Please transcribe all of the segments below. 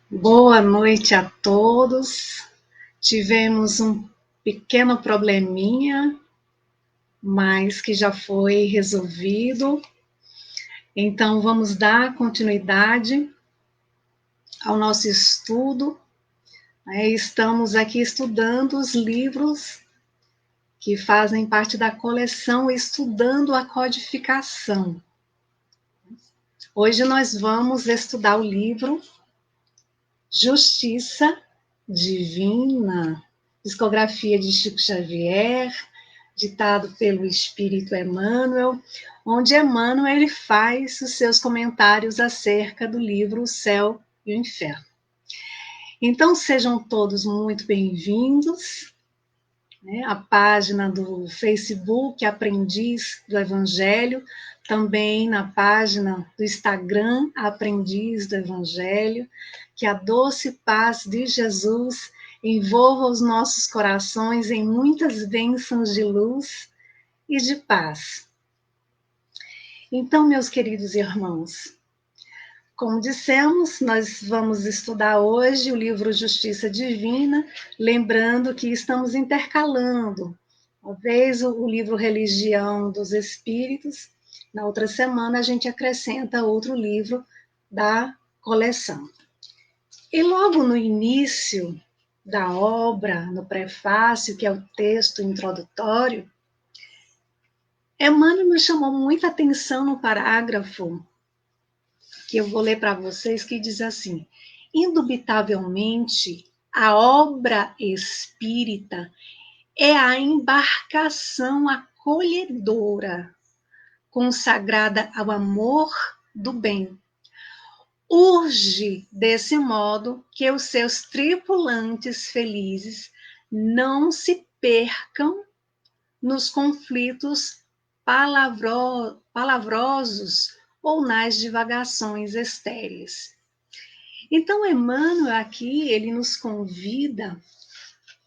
Boa noite a todos. Tivemos um pequeno probleminha, mas que já foi resolvido. Então, vamos dar continuidade ao nosso estudo. Estamos aqui estudando os livros que fazem parte da coleção Estudando a Codificação. Hoje nós vamos estudar o livro Justiça Divina, discografia de Chico Xavier, ditado pelo Espírito Emmanuel, onde Emmanuel ele faz os seus comentários acerca do livro O Céu e o Inferno. Então, sejam todos muito bem-vindos. A página do Facebook Aprendiz do Evangelho, também na página do Instagram Aprendiz do Evangelho, que a doce paz de Jesus envolva os nossos corações em muitas bênçãos de luz e de paz. Então, meus queridos irmãos, como dissemos, nós vamos estudar hoje o livro Justiça Divina, lembrando que estamos intercalando, uma vez o livro Religião dos Espíritos, na outra semana a gente acrescenta outro livro da coleção. E logo no início da obra, no prefácio, que é o texto introdutório, Emmanuel me chamou muita atenção no parágrafo que eu vou ler para vocês, que diz assim: indubitavelmente, a obra espírita é a embarcação acolhedora, consagrada ao amor do bem. Urge, desse modo, que os seus tripulantes felizes não se percam nos conflitos palavrosos ou nas divagações estéreis. Então, Emmanuel aqui, ele nos convida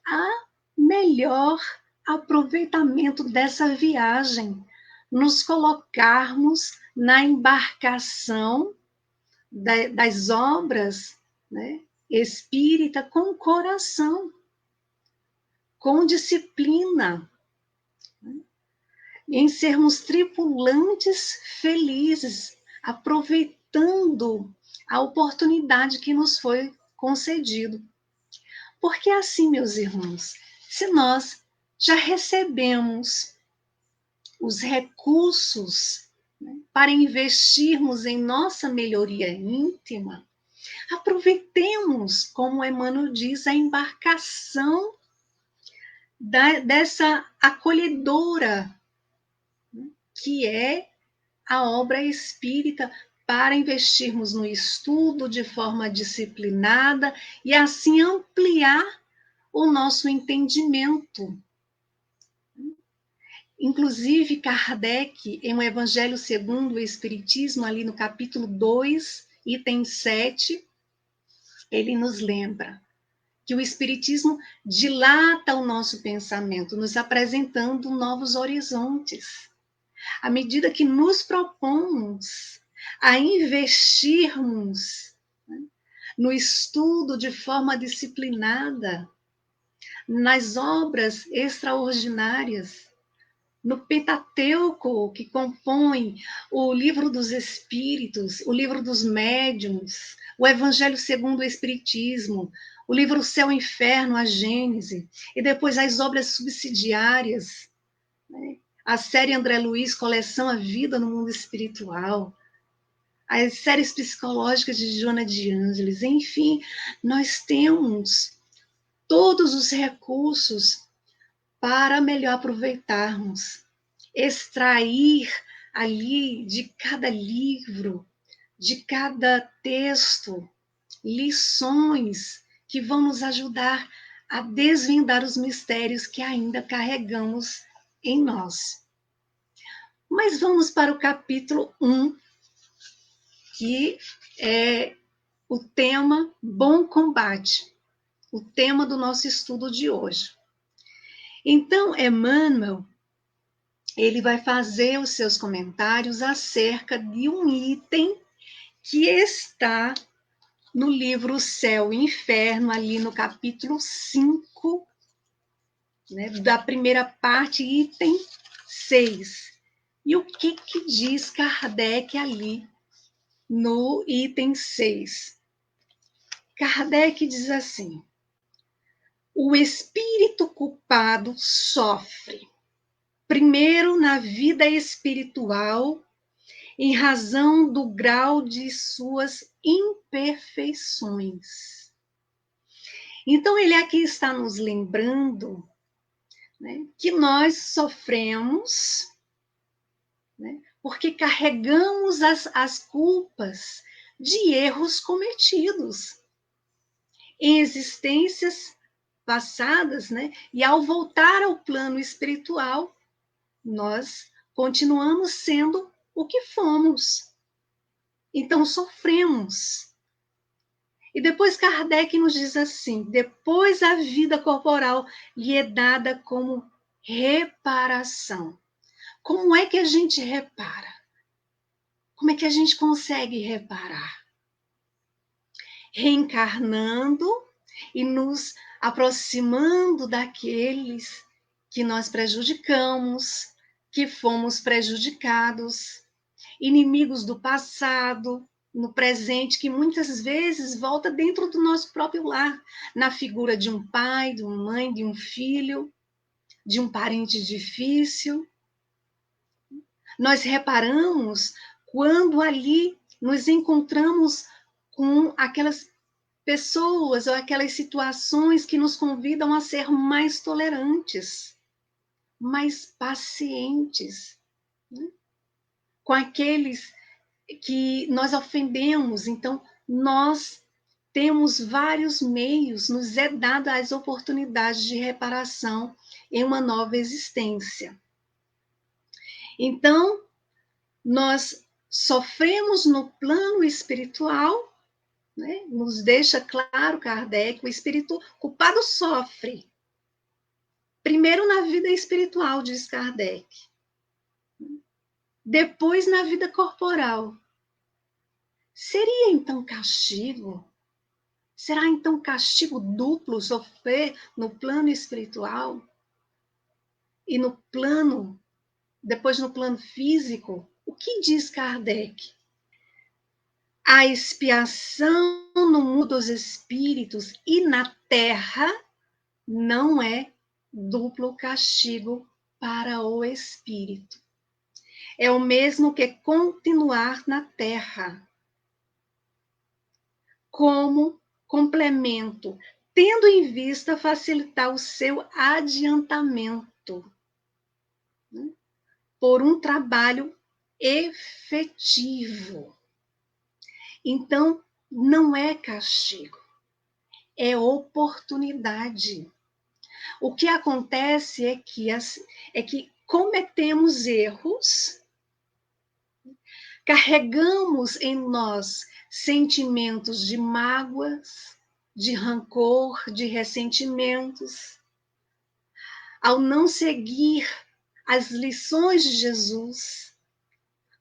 a melhor aproveitamento dessa viagem, nos colocarmos na embarcação das obras, né, espírita com coração, com disciplina, em sermos tripulantes felizes, aproveitando a oportunidade que nos foi concedido. Porque assim, meus irmãos, se nós já recebemos os recursos, né, para investirmos em nossa melhoria íntima, aproveitemos, como Emmanuel diz, a embarcação dessa acolhedora, que é a obra espírita, para investirmos no estudo de forma disciplinada e assim ampliar o nosso entendimento. Inclusive, Kardec, em O Evangelho segundo o Espiritismo, ali no capítulo 2, item 7, ele nos lembra que o Espiritismo dilata o nosso pensamento, nos apresentando novos horizontes. À medida que nos propomos a investirmos, né, no estudo de forma disciplinada, nas obras extraordinárias, no Pentateuco, que compõe o Livro dos Espíritos, o Livro dos Médiuns, o Evangelho segundo o Espiritismo, o livro Céu e Inferno, a Gênese, e depois as obras subsidiárias, né? A série André Luiz, coleção A Vida no Mundo Espiritual, as séries psicológicas de Joana de Ângeles, enfim, nós temos todos os recursos para melhor aproveitarmos, extrair ali de cada livro, de cada texto, lições que vão nos ajudar a desvendar os mistérios que ainda carregamos em nós. Mas vamos para o capítulo 1, que é o tema Bom Combate, o tema do nosso estudo de hoje. Então, Emmanuel, ele vai fazer os seus comentários acerca de um item que está no livro Céu e Inferno, ali no capítulo 5, né, da primeira parte, item 6. E o que diz Kardec ali no item 6? Kardec diz assim: o espírito culpado sofre, primeiro na vida espiritual, em razão do grau de suas imperfeições. Então, ele aqui está nos lembrando, né, que nós sofremos, né, porque carregamos as culpas de erros cometidos em existências passadas, né? E ao voltar ao plano espiritual, nós continuamos sendo o que fomos. Então sofremos. E depois Kardec nos diz assim: depois a vida corporal lhe é dada como reparação. Como é que a gente repara? Como é que a gente consegue reparar? Reencarnando e nos aproximando daqueles que nós prejudicamos, que fomos prejudicados, inimigos do passado, no presente, que muitas vezes volta dentro do nosso próprio lar, na figura de um pai, de uma mãe, de um filho, de um parente difícil. Nós reparamos quando ali nos encontramos com aquelas pessoas ou aquelas situações que nos convidam a ser mais tolerantes, mais pacientes, né, com aqueles que nós ofendemos. Então, nós temos vários meios, nos é dada as oportunidades de reparação em uma nova existência. Então, nós sofremos no plano espiritual, né? Nos deixa claro Kardec, o espírito culpado sofre. Primeiro na vida espiritual, diz Kardec. Depois na vida corporal. Seria então castigo? Será então castigo duplo sofrer no plano espiritual? E no plano, depois no plano físico? O que diz Kardec? A expiação no mundo dos espíritos e na terra não é duplo castigo para o espírito. É o mesmo que continuar na terra, como complemento, tendo em vista facilitar o seu adiantamento, né, por um trabalho efetivo. Então, não é castigo, é oportunidade. O que acontece é que cometemos erros, carregamos em nós sentimentos de mágoas, de rancor, de ressentimentos. Ao não seguir as lições de Jesus,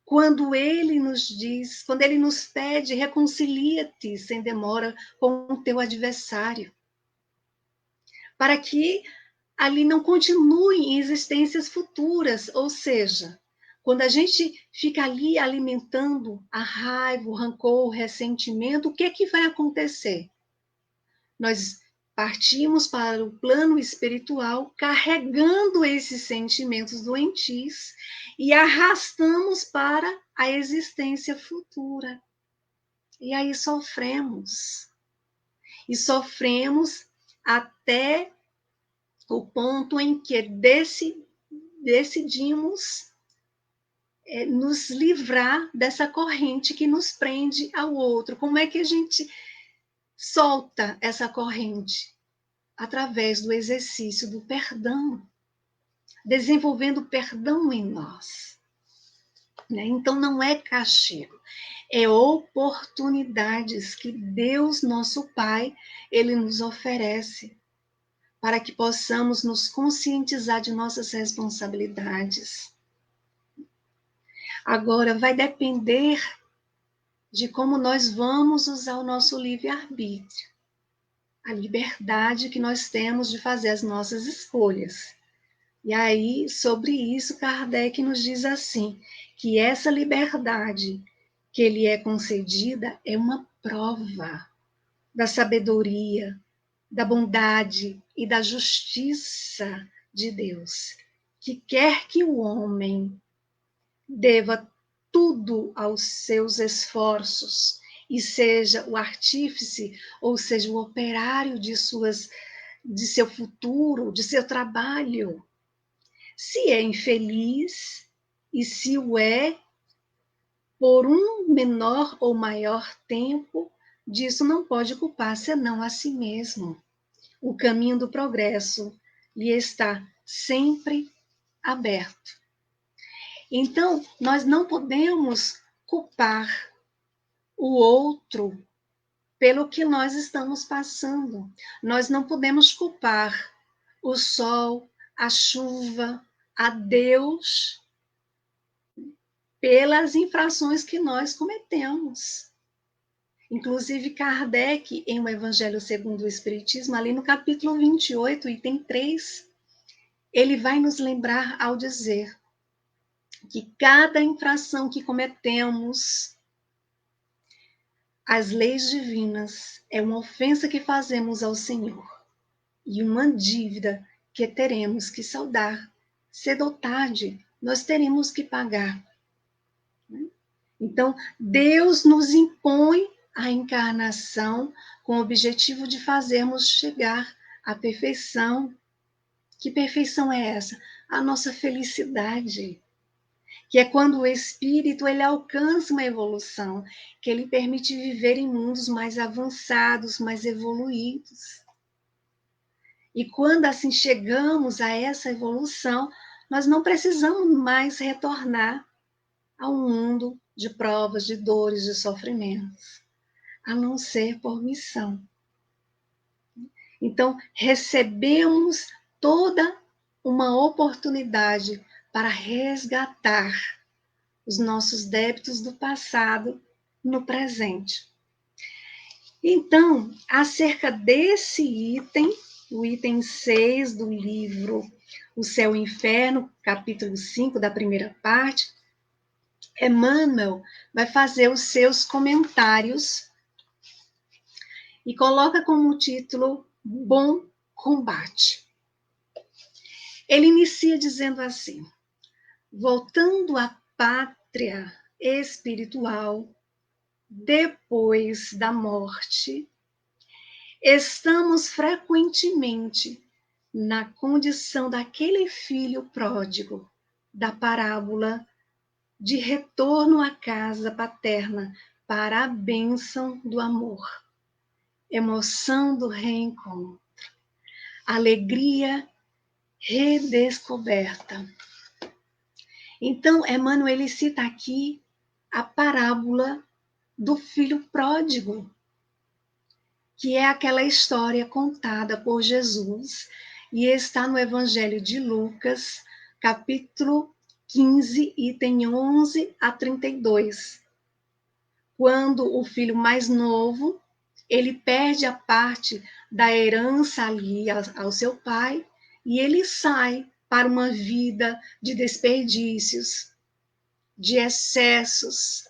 quando ele nos diz, quando ele nos pede, reconcilia-te sem demora com o teu adversário, para que ali não continue em existências futuras, ou seja, quando a gente fica ali alimentando a raiva, o rancor, o ressentimento, o que é que vai acontecer? Nós partimos para o plano espiritual carregando esses sentimentos doentios e arrastamos para a existência futura. E aí sofremos. E sofremos até o ponto em que decidimos nos livrar dessa corrente que nos prende ao outro. Como é que a gente solta essa corrente? Através do exercício do perdão, desenvolvendo perdão em nós. Né? Então, não é castigo, é oportunidades que Deus, nosso Pai, Ele nos oferece para que possamos nos conscientizar de nossas responsabilidades. Agora, vai depender de como nós vamos usar o nosso livre-arbítrio, a liberdade que nós temos de fazer as nossas escolhas. E aí, sobre isso, Kardec nos diz assim, que essa liberdade que lhe é concedida é uma prova da sabedoria, da bondade e da justiça de Deus, que quer que o homem deva tudo aos seus esforços e seja o artífice, ou seja, o operário de seu futuro, de seu trabalho. Se é infeliz e se o é por um menor ou maior tempo, disso não pode culpar senão a si mesmo. O caminho do progresso lhe está sempre aberto. Então, nós não podemos culpar o outro pelo que nós estamos passando. Nós não podemos culpar o sol, a chuva, a Deus pelas infrações que nós cometemos. Inclusive, Kardec, em O Evangelho segundo o Espiritismo, ali no capítulo 28, item 3, ele vai nos lembrar ao dizer que cada infração que cometemos às leis divinas é uma ofensa que fazemos ao Senhor e uma dívida que teremos que saldar. Cedo ou tarde, nós teremos que pagar. Então, Deus nos impõe a encarnação com o objetivo de fazermos chegar à perfeição. Que perfeição é essa? A nossa felicidade, que é quando o espírito ele alcança uma evolução, que ele permite viver em mundos mais avançados, mais evoluídos. E quando assim chegamos a essa evolução, nós não precisamos mais retornar ao mundo de provas, de dores, de sofrimentos, a não ser por missão. Então, recebemos toda uma oportunidade para resgatar os nossos débitos do passado no presente. Então, acerca desse item, o item 6 do livro O Céu e o Inferno, capítulo 5 da primeira parte, Emmanuel vai fazer os seus comentários e coloca como título Bom Combate. Ele inicia dizendo assim: voltando à pátria espiritual, depois da morte, estamos frequentemente na condição daquele filho pródigo da parábola de retorno à casa paterna para a bênção do amor, emoção do reencontro, alegria redescoberta. Então, Emmanuel ele cita aqui a parábola do filho pródigo, que é aquela história contada por Jesus e está no Evangelho de Lucas, capítulo 15, item 11 a 32. Quando o filho mais novo, ele perde a parte da herança ali ao seu pai e ele sai para uma vida de desperdícios, de excessos.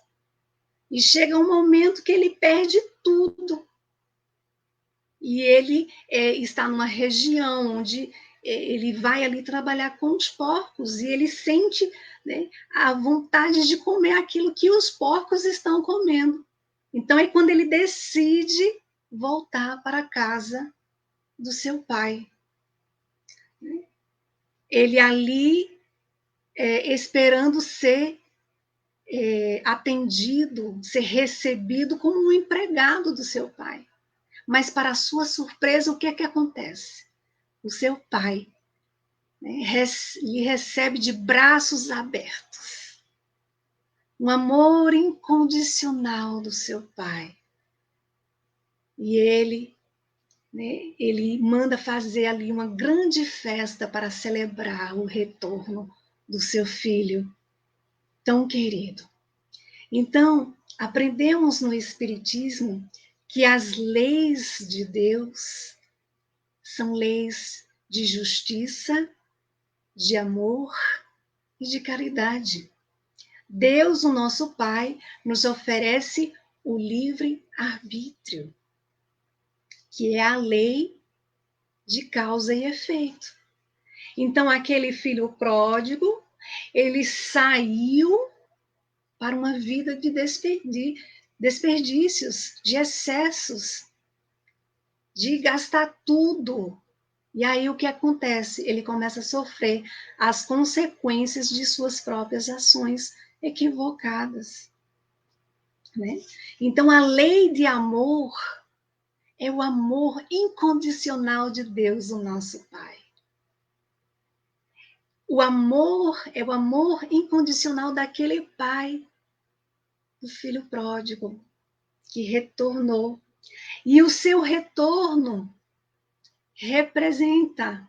E chega um momento que ele perde tudo. E ele está numa região onde ele vai ali trabalhar com os porcos e ele sente, né, a vontade de comer aquilo que os porcos estão comendo. Então é quando ele decide voltar para a casa do seu pai. Ele ali esperando ser atendido, ser recebido como um empregado do seu pai. Mas, para sua surpresa, o que é que acontece? O seu pai, né, lhe recebe de braços abertos. Um amor incondicional do seu pai. E ele manda fazer ali uma grande festa para celebrar o retorno do seu filho tão querido. Então, Aprendemos no Espiritismo que as leis de Deus são leis de justiça, de amor e de caridade. Deus, o nosso Pai, nos oferece o livre-arbítrio, que é a lei de causa e efeito. Então, aquele filho pródigo, ele saiu para uma vida de desperdícios, de excessos, de gastar tudo. E aí o que acontece? Ele começa a sofrer as consequências de suas próprias ações equivocadas, né? Então, a lei de amor é o amor incondicional de Deus, o nosso Pai. O amor é o amor incondicional daquele pai do filho pródigo que retornou. E o seu retorno representa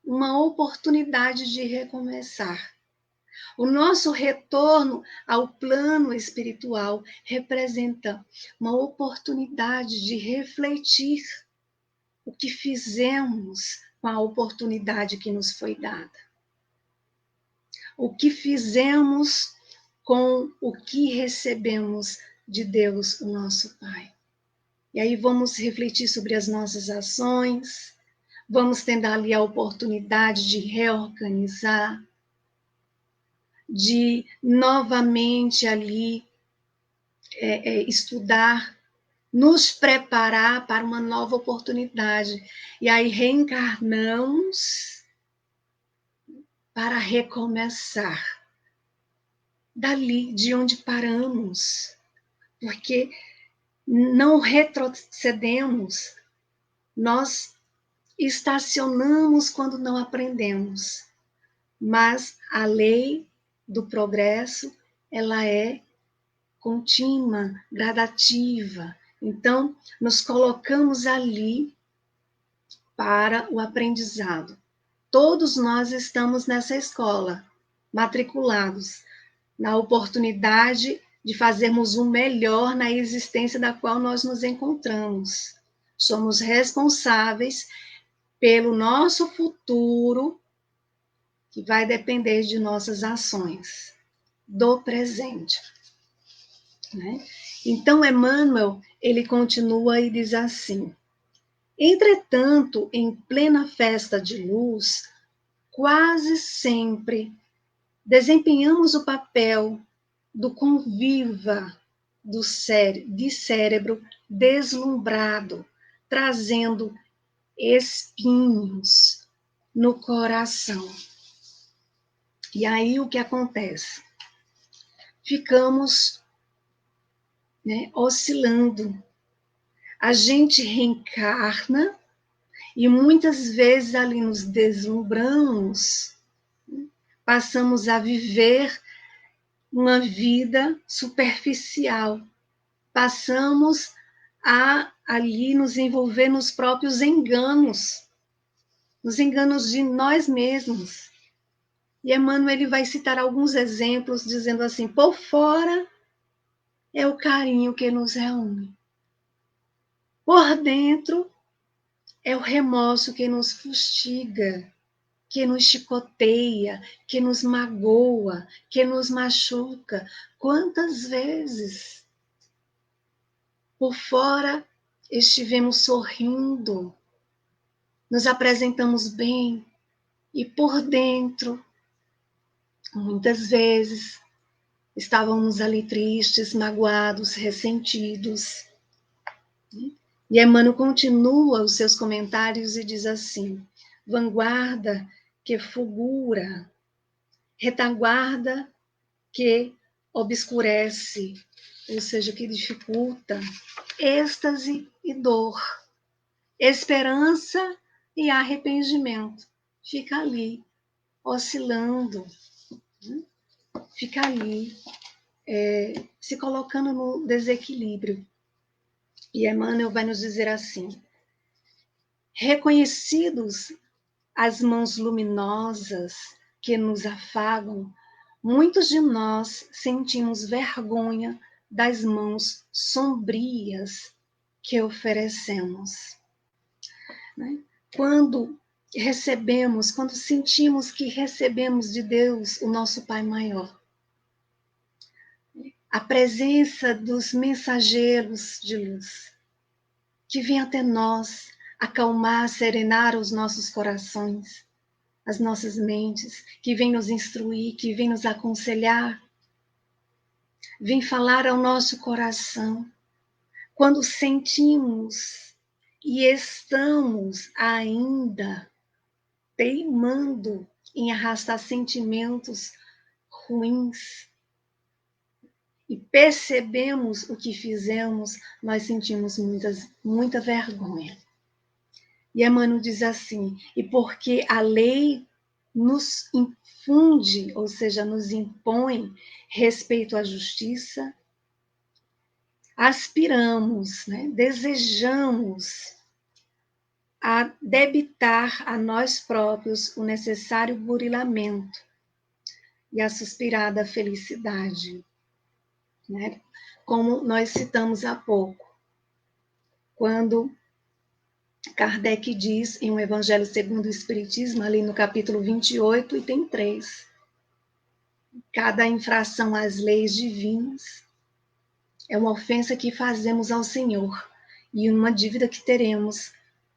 uma oportunidade de recomeçar. O nosso retorno ao plano espiritual representa uma oportunidade de refletir o que fizemos com a oportunidade que nos foi dada. O que fizemos com o que recebemos de Deus, o nosso Pai. E aí vamos refletir sobre as nossas ações, vamos tendo ali a oportunidade de reorganizar, de novamente ali estudar, nos preparar para uma nova oportunidade. E aí reencarnamos para recomeçar dali de onde paramos, porque não retrocedemos, nós estacionamos quando não aprendemos, mas a lei do progresso, ela é contínua, gradativa. Então, nos colocamos ali para o aprendizado. Todos nós estamos nessa escola, matriculados, na oportunidade de fazermos o melhor na existência da qual nós nos encontramos. Somos responsáveis pelo nosso futuro, que vai depender de nossas ações, do presente. Né? Então, Emmanuel, ele continua e diz assim: entretanto, em plena festa de luz, quase sempre desempenhamos o papel do conviva de cérebro deslumbrado, trazendo espinhos no coração. E aí o que acontece? Ficamos, né, oscilando. A gente reencarna e muitas vezes ali nos deslumbramos, passamos a viver uma vida superficial, passamos a ali nos envolver nos próprios enganos, nos enganos de nós mesmos. E Emmanuel ele vai citar alguns exemplos, dizendo assim: por fora é o carinho que nos reúne, por dentro é o remorso que nos fustiga, que nos chicoteia, que nos magoa, que nos machuca. Quantas vezes por fora estivemos sorrindo, nos apresentamos bem, e por dentro, muitas vezes, estávamos ali tristes, magoados, ressentidos. E Emmanuel continua os seus comentários e diz assim: vanguarda que fulgura, retaguarda que obscurece, ou seja, que dificulta, êxtase e dor, esperança e arrependimento. Fica ali, oscilando, né? Fica ali, se colocando no desequilíbrio. E Emmanuel vai nos dizer assim: reconhecidos as mãos luminosas que nos afagam, muitos de nós sentimos vergonha das mãos sombrias que oferecemos. Né? Quando recebemos, quando sentimos que recebemos de Deus, o nosso Pai maior, a presença dos mensageiros de luz, que vêm até nós acalmar, serenar os nossos corações, as nossas mentes, que vêm nos instruir, que vêm nos aconselhar, vêm falar ao nosso coração. Quando sentimos e estamos ainda teimando em arrastar sentimentos ruins e percebemos o que fizemos, nós sentimos muita vergonha. E Emmanuel diz assim, e porque a lei nos infunde, ou seja, nos impõe respeito à justiça, aspiramos, né, desejamos a debitar a nós próprios o necessário burilamento e a suspirada felicidade, né? Como nós citamos há pouco, quando Kardec diz em O Evangelho segundo o Espiritismo, ali no capítulo 28, item 3, cada infração às leis divinas é uma ofensa que fazemos ao Senhor e uma dívida que teremos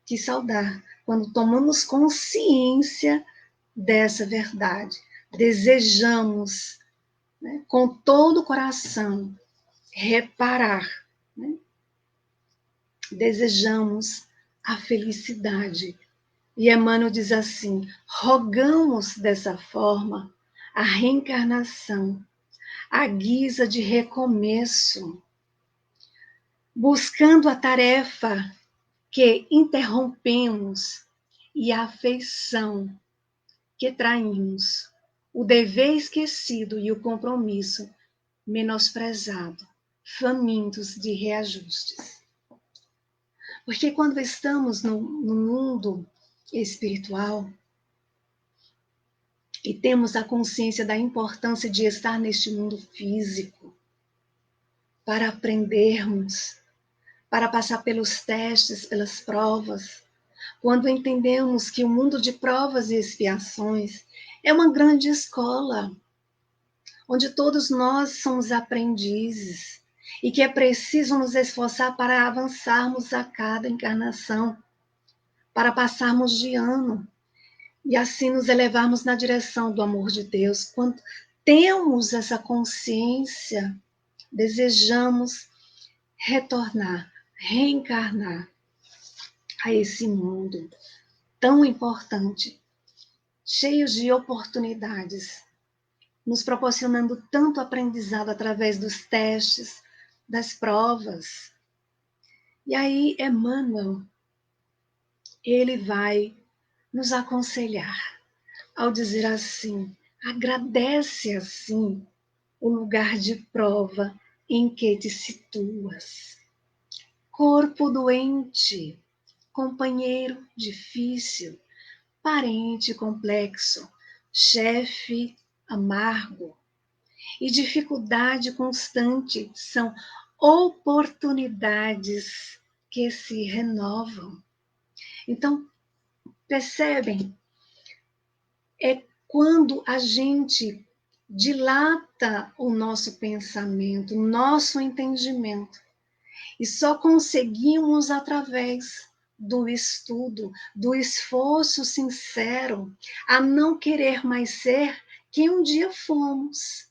que saldar quando tomamos consciência dessa verdade. Desejamos, né, com todo o coração, reparar, né? Desejamos a felicidade. E Emmanuel diz assim, rogamos dessa forma a reencarnação, à guisa de recomeço, buscando a tarefa que interrompemos e a afeição que traímos, o dever esquecido e o compromisso menosprezado, famintos de reajustes. Porque quando estamos no mundo espiritual e temos a consciência da importância de estar neste mundo físico para aprendermos, para passar pelos testes, pelas provas, quando entendemos que o mundo de provas e expiações é uma grande escola, onde todos nós somos aprendizes e que é preciso nos esforçar para avançarmos a cada encarnação, para passarmos de ano e assim nos elevarmos na direção do amor de Deus. Quando temos essa consciência, desejamos retornar, reencarnar a esse mundo tão importante, cheio de oportunidades, nos proporcionando tanto aprendizado através dos testes, das provas. E aí, Emmanuel, ele vai nos aconselhar ao dizer assim, agradece assim o lugar de prova em que te situas. Corpo doente, companheiro difícil, parente complexo, chefe amargo e dificuldade constante são oportunidades que se renovam. Então, percebem? É quando a gente dilata o nosso pensamento, o nosso entendimento, e só conseguimos através do estudo, do esforço sincero, a não querer mais ser quem um dia fomos,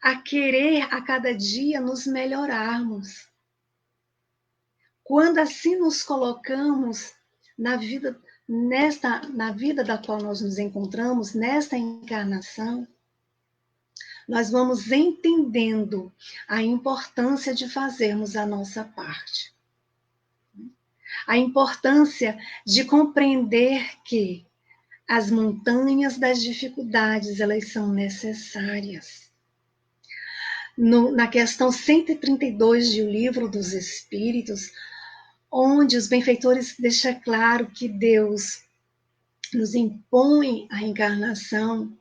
a querer a cada dia nos melhorarmos. Quando assim nos colocamos na vida, na vida da qual nós nos encontramos, nesta encarnação, nós vamos entendendo a importância de fazermos a nossa parte. A importância de compreender que as montanhas das dificuldades, elas são necessárias. Na questão 132 de O Livro dos Espíritos, onde os benfeitores deixam claro que Deus nos impõe a encarnação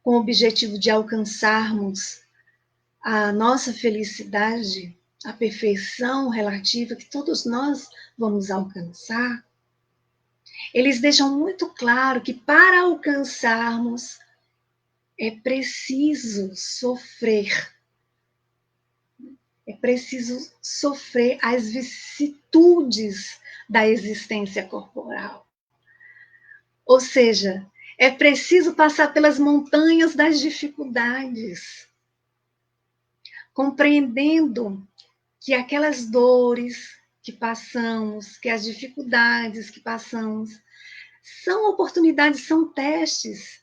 com o objetivo de alcançarmos a nossa felicidade, a perfeição relativa que todos nós vamos alcançar, eles deixam muito claro que para alcançarmos é preciso sofrer. É preciso sofrer as vicissitudes da existência corporal. Ou seja, é preciso passar pelas montanhas das dificuldades, compreendendo que aquelas dores que passamos, que as dificuldades que passamos, são oportunidades, são testes.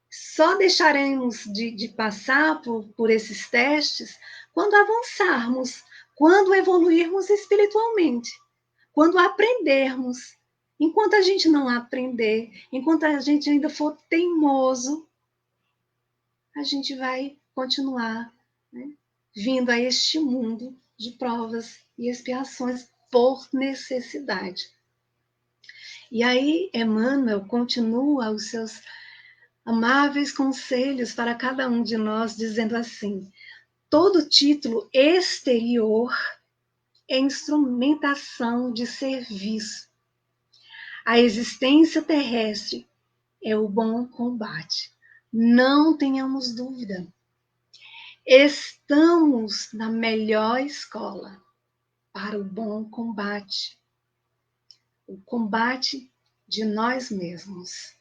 Só deixaremos de passar por esses testes quando avançarmos, quando evoluirmos espiritualmente, quando aprendermos. Enquanto a gente não aprender, enquanto a gente ainda for teimoso, a gente vai continuar, né, vindo a este mundo de provas e expiações por necessidade. E aí, Emmanuel continua os seus amáveis conselhos para cada um de nós, dizendo assim: todo título exterior é instrumentação de serviço. A existência terrestre é o bom combate. Não tenhamos dúvida. Estamos na melhor escola para o bom combate. O combate de nós mesmos,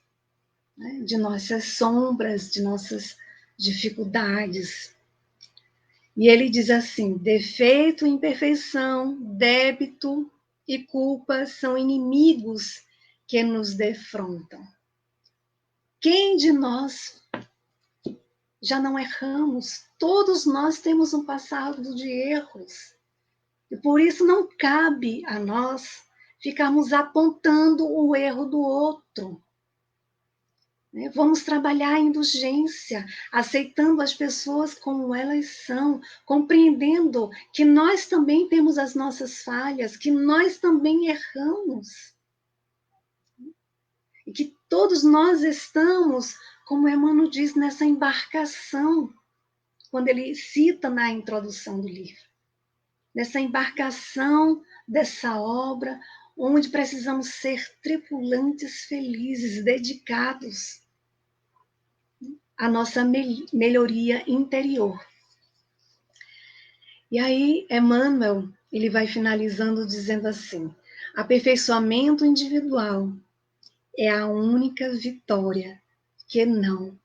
né? De nossas sombras, de nossas dificuldades. E ele diz assim: defeito, imperfeição, débito e culpa são inimigos que nos defrontam. Quem de nós já não erramos? Todos nós temos um passado de erros. E por isso não cabe a nós ficarmos apontando o erro do outro. Vamos trabalhar a indulgência, aceitando as pessoas como elas são, compreendendo que nós também temos as nossas falhas, que nós também erramos. E que todos nós estamos, como Emmanuel diz, nessa embarcação, quando ele cita na introdução do livro, nessa embarcação dessa obra, onde precisamos ser tripulantes felizes, dedicados à nossa melhoria interior. E aí, Emmanuel, ele vai finalizando dizendo assim: aperfeiçoamento individual é a única vitória que não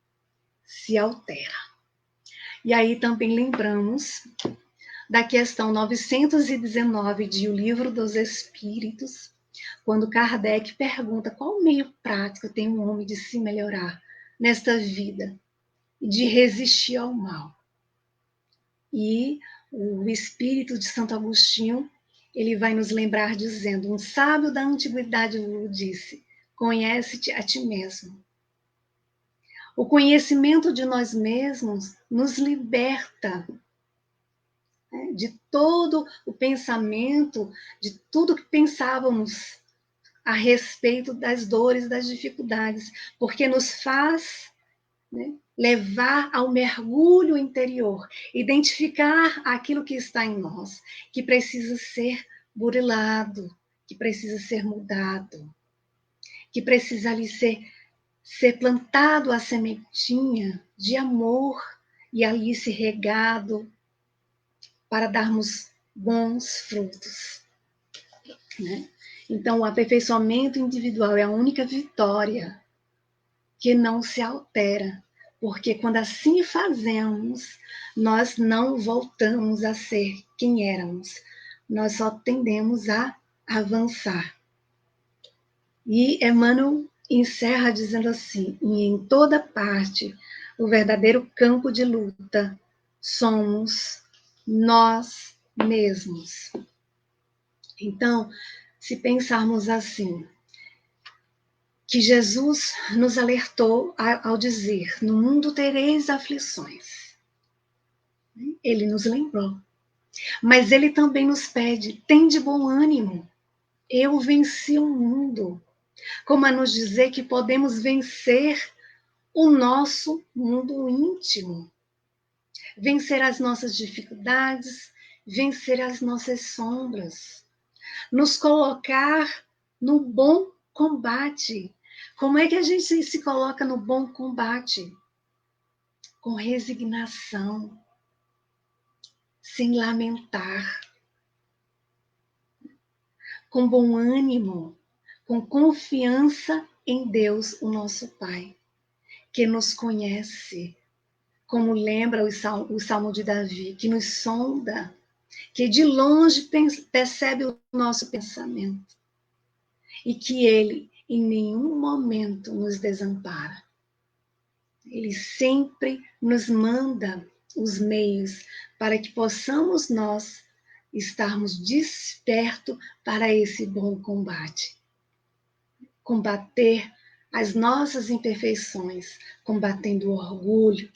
se altera. E aí também lembramos da questão 919 de O Livro dos Espíritos, quando Kardec pergunta qual meio prático tem um homem de se melhorar nesta vida, de resistir ao mal. E o Espírito de Santo Agostinho, ele vai nos lembrar dizendo: um sábio da antiguidade disse: conhece-te a ti mesmo. O conhecimento de nós mesmos nos liberta, né, de todo o pensamento, de tudo que pensávamos a respeito das dores, das dificuldades, porque nos faz, né, levar ao mergulho interior, identificar aquilo que está em nós, que precisa ser burilado, que precisa ser mudado, que precisa ali ser plantado a sementinha de amor e ali se regado para darmos bons frutos, né? Então, o aperfeiçoamento individual é a única vitória que não se altera, porque quando assim fazemos, nós não voltamos a ser quem éramos, nós só tendemos a avançar. E Emmanuel encerra dizendo assim: e em toda parte, o verdadeiro campo de luta somos nós mesmos. Então, se pensarmos assim, que Jesus nos alertou ao dizer: no mundo tereis aflições. Ele nos lembrou. Mas ele também nos pede: tende bom ânimo. Eu venci o mundo. Como a nos dizer que podemos vencer o nosso mundo íntimo. vencer as nossas dificuldades, vencer as nossas sombras, nos colocar no bom combate. Como é que a gente se coloca no bom combate? Com resignação, sem lamentar, com bom ânimo, com confiança em Deus, o nosso Pai, que nos conhece, como lembra o Salmo de Davi, que nos sonda, que de longe percebe o nosso pensamento e que Ele em nenhum momento nos desampara. Ele sempre nos manda os meios para que possamos nós estarmos despertos para esse bom combate. Combater as nossas imperfeições, combatendo o orgulho,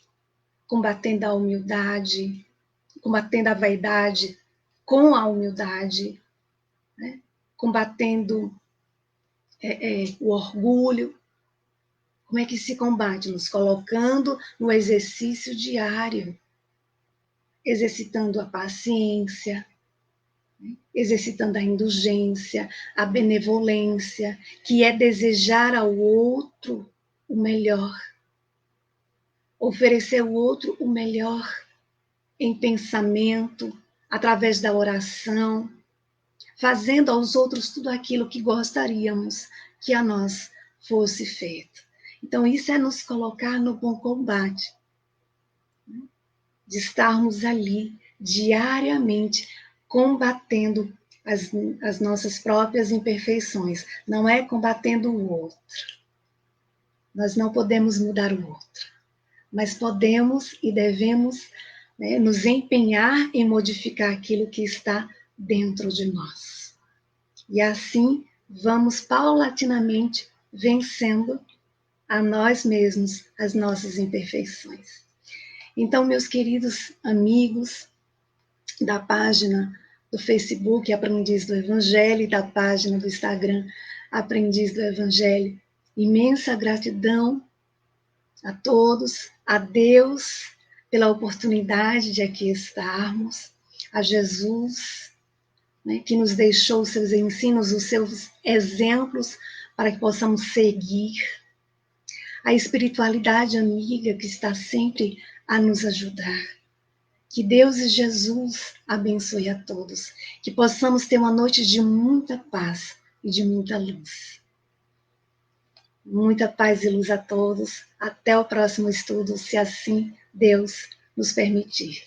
combatendo a humildade, combatendo a vaidade com a humildade, né? Combatendo o orgulho. Como é que se combate? Nos colocando no exercício diário, exercitando a paciência, exercitando a indulgência, a benevolência, que é desejar ao outro o melhor, oferecer ao outro o melhor em pensamento, através da oração, fazendo aos outros tudo aquilo que gostaríamos que a nós fosse feito. Então, isso é nos colocar no bom combate, de estarmos ali diariamente combatendo as nossas próprias imperfeições. Não é combatendo o outro. Nós não podemos mudar o outro, mas podemos e devemos, né, nos empenhar em modificar aquilo que está dentro de nós. E assim vamos paulatinamente vencendo a nós mesmos as nossas imperfeições. Então, meus queridos amigos da página do Facebook Aprendiz do Evangelho e da página do Instagram Aprendiz do Evangelho, imensa gratidão a todos, a Deus pela oportunidade de aqui estarmos, a Jesus, né, que nos deixou os seus ensinos, os seus exemplos para que possamos seguir, a espiritualidade amiga que está sempre a nos ajudar. Que Deus e Jesus abençoe a todos, que possamos ter uma noite de muita paz e de muita luz. Muita paz e luz a todos. Até o próximo estudo, se assim Deus nos permitir.